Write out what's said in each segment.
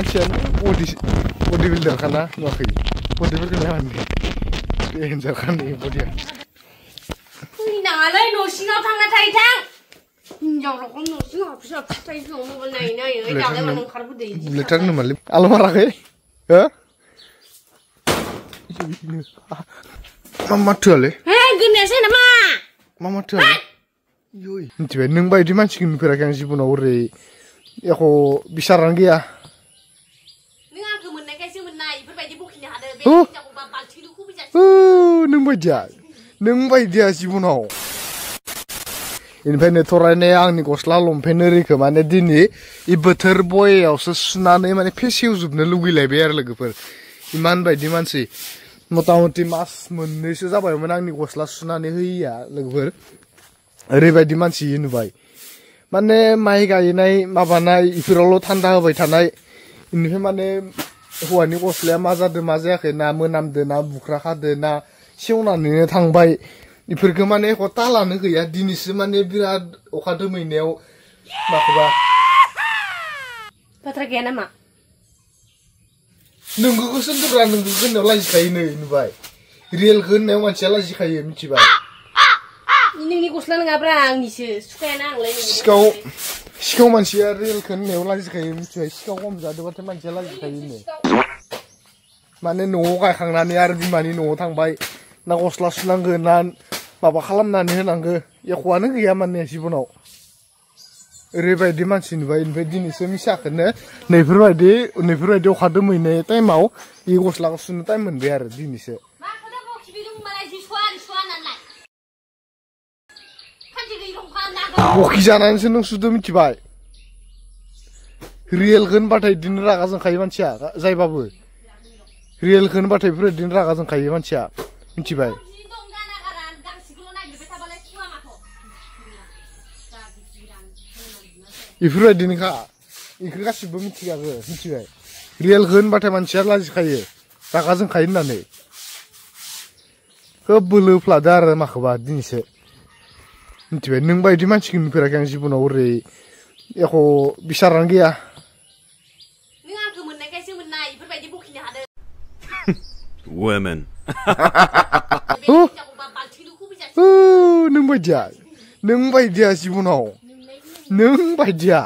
मानसियानो बडि बिल्डार खाना नुवाखै बडिफोरखौ नायनानै डेन्जार खाना बडिया फैनाङालै न' सिङाव थांना थायो थां हिनजावलाखौ न' सिङाव हाबसो थायो मबाइल नायै दालाय मानो ओंखारबोदो इदि बुलेटार होनोमालै आल' माराखै हो मा माथोआलै हे गोननायासै नामा मा माथोआलै इय मिथिबाय नों बायदि मानसिखौ नुफेराखै आं जिबनाव ओरै एख' बिसारानो गैया नों आंखौ मोननायखायसो मोननाय इफोरबायदि बखिनो हादों बे हिनजावखौ बाल्थिंखौ खुबैजासिम नों बायदिया जिबनाव इनिफ्रायनो थरायनाया आंनि गस्ला लंपेन्ट ओरैखौ माने दिनै इ बोथोर बयायावसो सुनानै माने फेसेवजोबनो लुगैलायबाय आरो लोगोफोर इमान बायदि मानसि मथा मथि मास मोननैसो जाबायमोन आंनि गस्ला सुनानै होयिया लोगोफोर ओरैबायदि मानसि नुबाय माने माइ गायनाय माबानाय इफोरावल' थान्दा होबाय थानाय इनिफ्राय माने हौवानि गस्लाया मा जादों मा जायाखै ना मोनामदो ना बुख्रा खादो ना सेवनानैनो थांबाय इफोरखौ माने एख' तालानो गैया दिनैसो माने बिराद अखा दोमैनायाव माखौबा बाथ्रा गैया नामा नोंगौखौसो होनदोंब्रा नोंगौखौ होननायाव लाजिखायो नै नुबाय रियेलखौ होननायाव मानसिया लाजिखायो मिथिबाय नोंनि गस्ला नङाब्रा आंनिसो सुखायाना आंलाय सिखाव मानसिया रियेलखौ होननायाव लाजिखायो मिथिबाय सिखाव खम जादोंबाथाय मानसिया लाजिखायो माने न'आव गायखांनानै आरो बिमानि न'आव थांबाय ना गस्ला सुनांगो ना माबा खालामनानै होनांगो एख'आनो गैया माने जिबनाव ओरैबायदि मानसि नुबाय ओमफ्राय दिनैसो मिसाखौनो नैफोरबायदि अखा दोमैनाय टाइमाव इ गस्लाखौ सुनो टाइम मोनबाय आरो दिनैसो बखि जानानैसो नों सुदो मिथिबाय रियेलखौ होनबाथाय बिदिनो रागा जोंखायो मानसिया जायबाबो रियेलखौ होनबाथाय बेफोरबायदिनो रागा जोंखायो मानसिया मिथिबाय बेफोरबायदिनोखा बेखौ गासिबो मिथिखागो मिथिबाय रियेलखौ होनबाथाय मानसिया लाजिखायो रागा जोंखायो होननानै खोब बोलो फ्लादो आरो माखौबा दिनैसो मिथिबाय नों बायदि मानसिखौ नुफेराखै आं जिबनाव ओरै एख' बिसारानो गैया नों आंखौ मोननायखायसो मोननाय इफोरबायदि बखिनो हादों women नों बायदिया जिबनाव नों बायदिया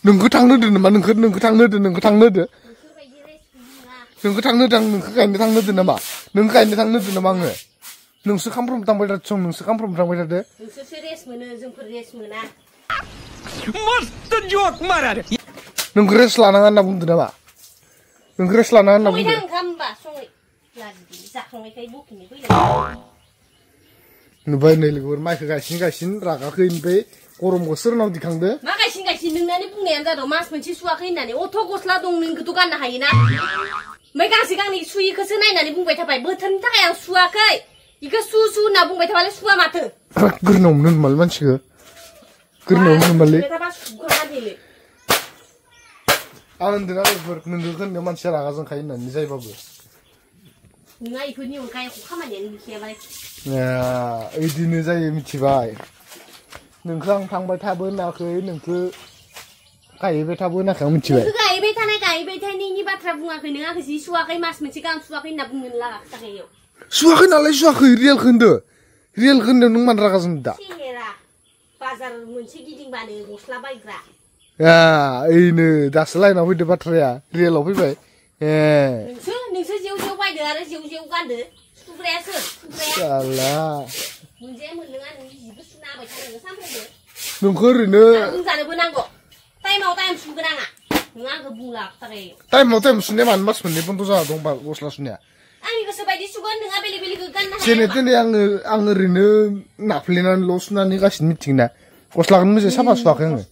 नोंखौ थांनो होदो नामा नोंखौ थांनो होदो नोंखौ थांनो होदो आं नोंखौ गायनो थांनो होदो नामा नोंखौ गायनो थांनो होदो नामा आङो नोंसो खामफ्रोम थांबाय थादो सं नोंसो खामफ्रोम थांबाय थादो नोंसोरसो रेस्ट मोनो जोंफोर रेस्ट मोना मस्त जोक मारा नोंखौ रेस्ट लानाङा होनना बुंदो नामा नोंखौ रेस्ट लानाङा होनना बुंदो जाखांनायखाय बखिनो फैलाय नुबाय नै लोगोफोर माइखौ गायसिन रागाखै ओमफ्राय गरमखौ सोरनाव दिखांदो मा गायसिन नोंनानै बुंनायानो जादों मास मोनसे सुवाखै होननानै अथ' गस्ला दं नोंखौथ' गाननो हायोना ओमफ्राय गांसे गांनै सुयिखौसो नायनानै बुंबाय थाबाय बोथोरनि थाखाय आं सुवाखै इखौ सु होनना बुंबाय थाबालाय सुवा माथो गोरनाव मोनो होनबालाय मानसिखौ गोरनाव मोनो होनबालाय आं होनदोंना लोगोफोर नोंखौ होननायाव मानसिया रागा जोंखायो होननानै जायबाबो नोंहा इफोरनि अनगा एख' खामानियानो गैखायाबालाय इदिनो जायो मिथिबाय नोंखौ आं थांबाय थाबो होनाखै नोंखौ गायहैबाय थाबो होनाखै आं मिथिबाय गायहैबाय थानायनि बाथ्रा बुङाखै नों आंखौ जि सुवाखै मास मोनसे गाहाम सुवाखै होनना बुंनो लागा खोथाखै इयाव सुवाखै नालाय सुवाखै रियेलखौ होनदो नों मानो रागा जोंदो दा सेहेरा बाजार मोनसे गिदिंबानो गस्ला बायग्रा ओइनो दासो लाइनाव फैदो बाथ्राया रियेलाव फैबाय नोंसो जेव बायदो आरो जेव गानदो सुग्रायासो साला मोनजाया मोनलोङा नोंनि जिबो सुना होबाय थानांगौ सानफ्रोमबो नोंखौ ओरैनो बुंजानोबो नांगौ टाइमाव टाइम सुगोन आङा नों आंखौ बुंला खोथाखै टाइमाव टाइम सुनाया मानो मास मोननै बन्द' जाना दं गस्ला सुनाया आंनि गोसो बायदि सुगोन नोंहा बेलेग बेलेगखौ गाननो हाया जेने तेने आं ओरैनो नाफ्लेनानैल' सुनानै गासिनो मिथिगोना गस्लाखौनो मोजाङै साफा सुवाखै आङो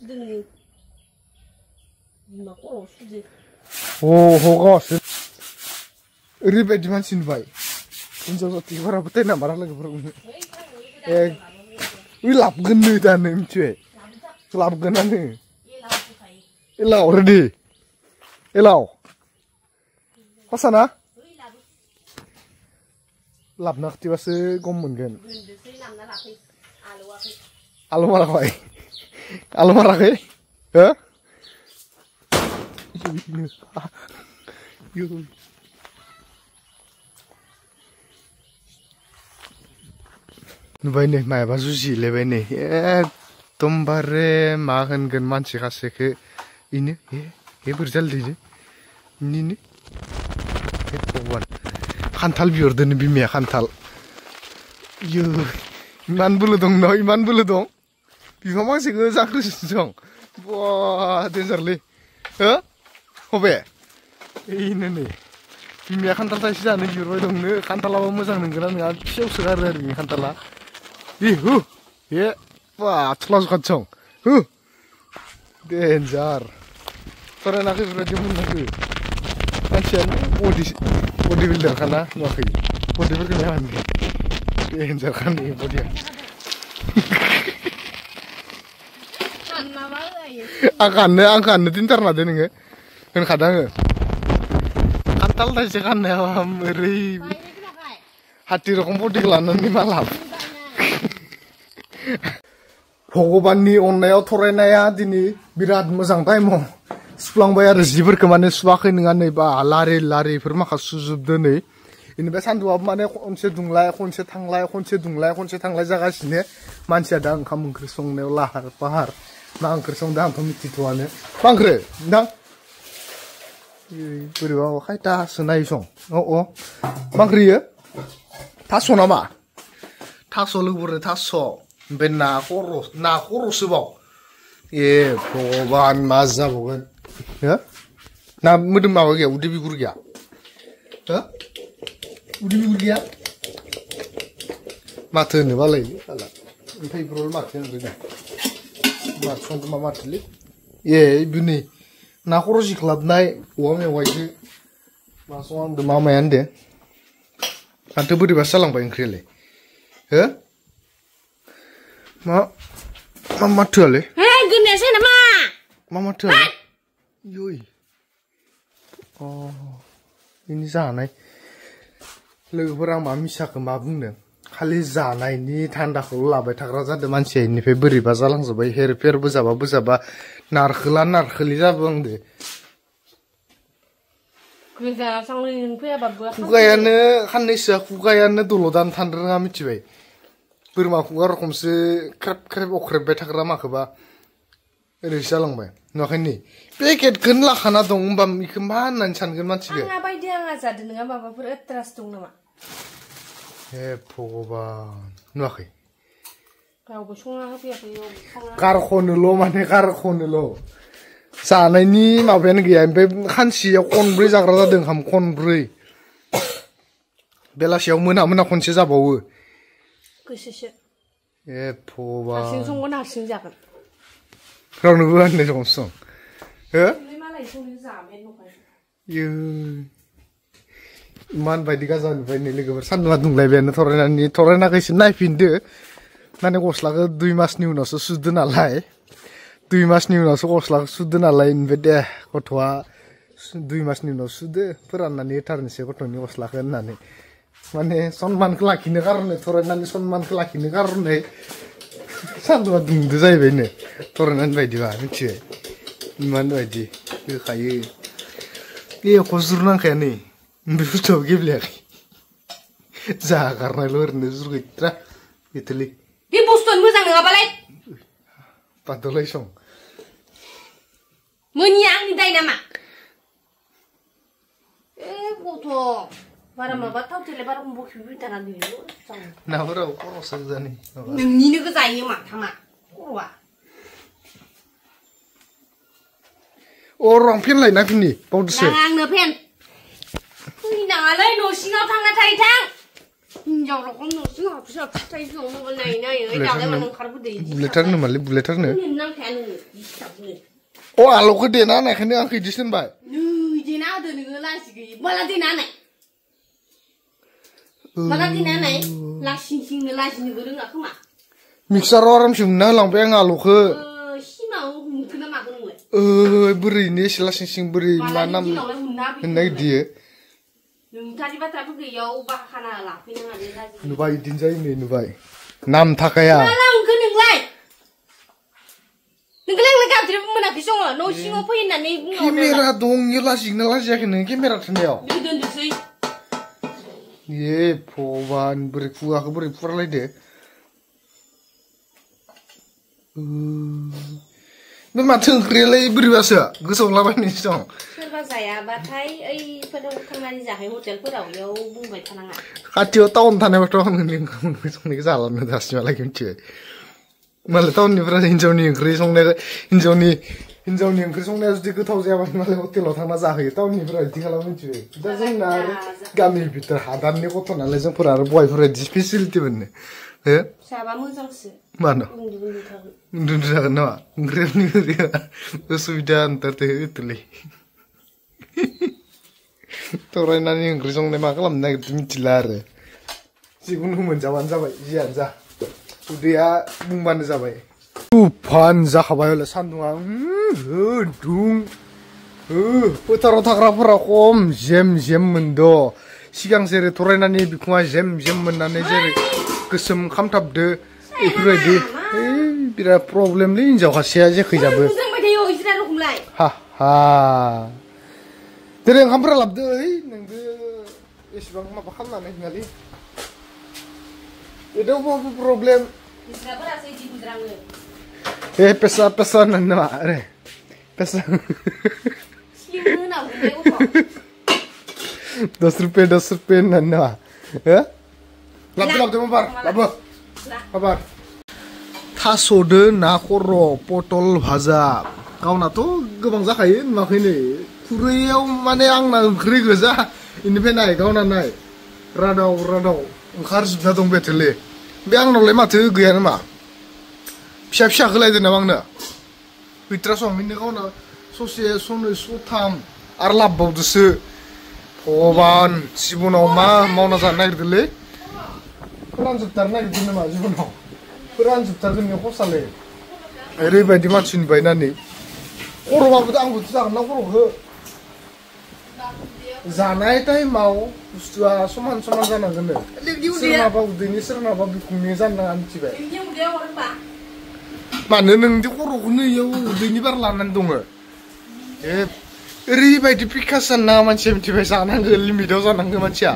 गावासो ओरैबायदि मानसि नुबाय हिनजाव जाथिखौ बारा फोथायनो नामारा लोगोफोर लाबगोन नै दानो मिथिबाय लाबगोनानो एलाव रेडि एलाव फासाना लाबना खिथिबासो गम मोनगोन आलु माराखै हो नुबाय नै मायाबा जुजिलायबाय नै एकदमबारे मा होनगोन मानसि खासेखो इनो हे बोरै जालायदों इनिनो हे भगवान खान्थाल बिहरदोनो बिमाया खान्थाल इयो इमान बोलो दं न इमान बोलो दं बिफां फांसेखौ जाख्रिसिन दं बा देन्जारलै हो हबे इनो नै बिमाया खान्थाल थाइसे जानो बिहरबाय दंनो खान्थालाबो मोजां नंगोना नङा फिसायावसो गारो आरो बिनि खान्थाला Ihu, ye, wah, telas kacang, danger. Karena nak berarti mana macam bodybuilder kan lah, nak bodybuilder ni kan, danger kan ni body. Akan tintar nade ni ke, kan kadang antal dah sekan ni meri hati rokom body kelanan ni malam. भगवाननि अननायाव थरायनाया दिनै बिराद मोजां टाइमाव सुफ्लांबाय आरो जिफोरखौ माने सुवाखै नङा नै बा लारि लारिफोर माखासे सुजोबदो नै बेनिफ्राय सान्दुंआबो माने खनसे दुंलाय खनसे थांलाय खनसे दुंलाय खनसे थांलाय जागासिनो मानसिया दा ओंखाम ओंख्रि संनायाव लाहार फाहार मा ओंख्रि संदों आंथ' मिथिथ'वानो मा ओंख्रि नोंथां बोरैबा खायथासो नायै सं मा ओंख्रि इयो थास' नामा थास' लोगोफोरनो थास' ओमफ्राय ना खर'सो बाव भगवान मा जाबावगोन हो ना मोदोम माबा गैया उदै बिगुर गैया हो उदै बिगुर गैया माथो होनो बालाय ओमफ्राय बेफोराव माथो होनो माथो संदों मा माथोलै बिनि ना खर' जिख्लाबनाय औवा मेवाइजों मा संदों मा माया होनदों माथो बोरैबासो जालांबाय ओंख्रियालाय हो मा माथोआलै गोनोसै नामा मा माथोआलै योय बेनि जानाय लोगोफोर आं मा मिसाखौ मा बुंदों खालि जानायनि थान्दाखौल' लाबाय थाग्रा जादों मानसिया इनिफ्राय बोरैबा जालांजोब्बाय हेरफेरबो जाबा नारखोला नारखोलि जाबोहांदो खुगायानो खाननैसोआ खुगायानो दल'दानो थानो रोङा मिथिबाय बोरमा खुगा रखमसो ख्रेब ख्रेब अख्रेबबाय थाग्रा माखोबा ओरैसो जालांबाय नुवाखै नै पेकेटखौनो लाखाना दं होमबा बेखौ मा होननानै सानगोन मानसिखौ आंहा बायदि आंहा जादों नोङा माबाफोर एट्रास दं नामा हे भगवान नुवाखै रावबो संना होफैयाखै गारख'नोल' माने गारख'नोल' जानायनि माबायानो गैया ओमफ्राय खानसेयाव खनब्रै जाग्रा जादों ओंखाम खनब्रै बेलासियाव मोना खनसे जाबावो गोसोसो हे भगवान हारसिं संगोन हारसिं जागोन रावनोबो होननाय सम हो मालाय संनो जाबाय न'खाय इमान बायदि गाजा नुबाय नै लोगोफोर सान्दुंआ दुंलायबायानो थरायनाखैसो नायफिनदो माने गस्लाखौ 2 मासनि उनावसो सुदो नालाय 2 मासनि उनावसो गस्लाखौ सुदो नालाय ओमफ्राय दे गथ'आ 2 मासनि उनाव सुदो फोराननानै होथारनोसै गथ'नि गस्लाखौ होननानै माने सनमानखौ लाखिनो कारने थरायनानै सनमानखौ लाखिनो कारने सान्दुंआ दुंदो जाहैबायनो थरायनानै बायदिबा मिथिबाय इमान बायदि होखायो एख' जुर नांखाया नै ओमफ्राय बुस्थुआबो गेब्लेयाखै जागारनायल' ओरैनो जुर गैथ्रा गैथोलै बे बुस्थुआनो मोजां नङाबालाय बादलाय सं मोनिया आंनि दाय नामा गथ' बारा माबा थावथेलाय बारा बखिबो दाना दिनै नाफोराव खर'सो गोजानि नोंनिनो गोजायो माथामा खर'आ रं फेन लायना फिननि बावदोसो आंनो फेन फैनाङालै न' सिङाव थांना थायो थां हिनजाव रखम न' सिङाव हाबसो थायो संनो नायै दालाय मानो ओंखारबोदो बुलेटारनो मालै बुलेटारनो नांखाया नोङो दिसताबनो आलौखौ देना होनायखायनो आंखौ इदि थिनबाय नै देना होदो नोङो लाजि गैयै माला देना होनाय माला देना होनाय लासिंनो लाजिनोबो रोङा खोमा मिक्साराव आरामसे उनना होलांबाय आं आलौखौ सिमाव उनखो ना माखो नोंलाय बोरैनो एसे लासिं बोरै मा नाम होननाय दियो नोंथांनि बाथ्राफोर गैयाव बाखाना लाफैनाङा दे लाजि नुबाय इदिनो जायो नै नुबाय नाम थाखाया माला उनखो नोंलाय गाबज्रिबो मोनाखै फैनानै बुंहरदो केमेरा दं इयो लाजिगोना लाजियाखै नों केमेरा थुनायाव दोनदोसै ए भगबान बोरै खुगाखौ बोरै फुरालायदो बे माथो ओंख्रियालाय बोरैबासो गोसोआव लाबायनायसो दं सोरबा जायाबाथाय ओइफोराव थांनानै जाहै हटेलफोराव इयाव बुंबाय थानाङा खाथियाव टाउन थानायबाथ' आं नोंनि ओंखाम ओंख्रि संनायखौ जालानो दासिमहालागै मिथिबाय मालाय टाउननिफ्राय हिन्जावनि ओंख्रि संनाय हिन्जावनि ओंख्रि संनाया जुदि गोथाव जायाबानो मालाय हटेलाव थांना जाहैयो टाउननिफ्राय बिदि खालामो मिथिबाय दा जोंना आरो गामि बिथोर हादाननि गथ' नालाय जोंफोरा आरो बहायफोरा बिदि फेसिलिटि मोनो हो जाबा मोजांसो मानो उन्दुनो थागोन उन्दुनो जागोन नामा ओंख्रिनि ओरैया उसुबिदा होनथारदो होथोलै थरायनानै ओंख्रि संनाय मा खालामनो नागिरदों मिथिला आरो जिखुनु मोनजाबानो जाबाय जियानो जा उदैया बुंबानो जाबाय तुफान जाखाबाय हले सान्दुङा दुं फोथाराव थाग्राफोरा खम जेम जेम मोनद' सिगां जेरै थरायनानै बिखुङा जेम जेम मोननानै जेरै गोसोम खामथाबदो बेफोरबायदि बिराद प्रब्लेमलै हिनजाव खासेया जेखैजाबो हा हा दिनै ओंखामफोरा लाबोदो नोंबो एसेबां माबा खालामनानै होनालै बेदावबाबो problem pesa nama are pesa 10 rupiah nama labu mabar थास'दो ना खर' पटल भाजा गावनाथ' गोबां जाखायो नुवाखैनो खुरैयाव माने आंना ओंख्रि गोजा इनिफ्राय नाय गावना नाय रादाव ओंखारजोबना दं बेथले बे आंनावलाय माथो गैया नामा फिसा फिसा होलायदो नामा आंनो गैथ्रा सम बिनो गावना ससे सनै सथाम आरो लाबबावदोसो भगबान जिबनाव मा मावना जानो नागिरदोंलै फोरानजोबथारनो नागिरदों नामा जिबनाव फोरानजोबथारगोन बे खसालै ओरैबायदि मानसि नुबाय नानै खर'बाबो आंबोथ' जागोन ना खर'खौ जानाय टाइमाव बुस्थुआ समान जानांगोन सोरनाबा उदैनि सोरनाबा बिखुंनि जानो नाङा मिथिबाय मानो नोंदि खर'खौनो इयाव उदैनि बार लानानै दङ ओरैबायदि पिकास जानो नाङा मानसिया मिथिबाय जानांगौ लिमिटाव जानांगौ मानसिया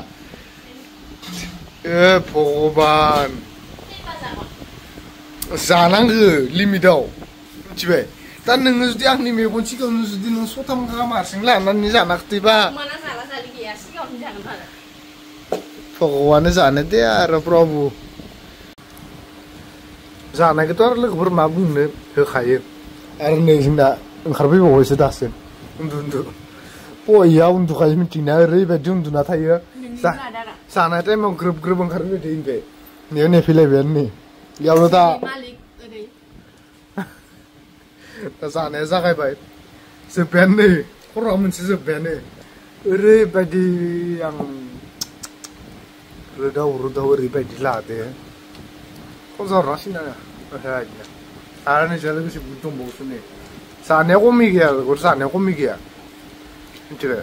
भगबान जानांगौ लिमिटाव मिथिबाय दा नोङो जुदि आंनि मेगन सिगाङावनो जुदि नों सथाम गाहाम हारसिं लानानै जानाखैबा भगवान जानो दे आरो प्रभु जानायखौथ' आरो लोगोफोर मा बुंनो होखायो आरो नै जोंना ओंखारफैबावबायसो दासो उन्दु बया उन्दुखायो मिथिना ओरैबायदि उन्दुना थायो जानाय टाइमाव ग्रोब ओंखारफैबाय थायो ओमफ्राय बेयाव नेफैलायबायानो नै बेयावनो दा जानाया जागायबाय जोब्बायानो नै खर'आ मोनसे जोब्बायानो ओरैबायदि आं रोदाव ओरैबायदि लादो खनजाहरनांसिगोन आरो नोंसा लोगोसे बुद दंबावोसो नै जानाया खमि गैया जानाया खमि गैया मिथिबाय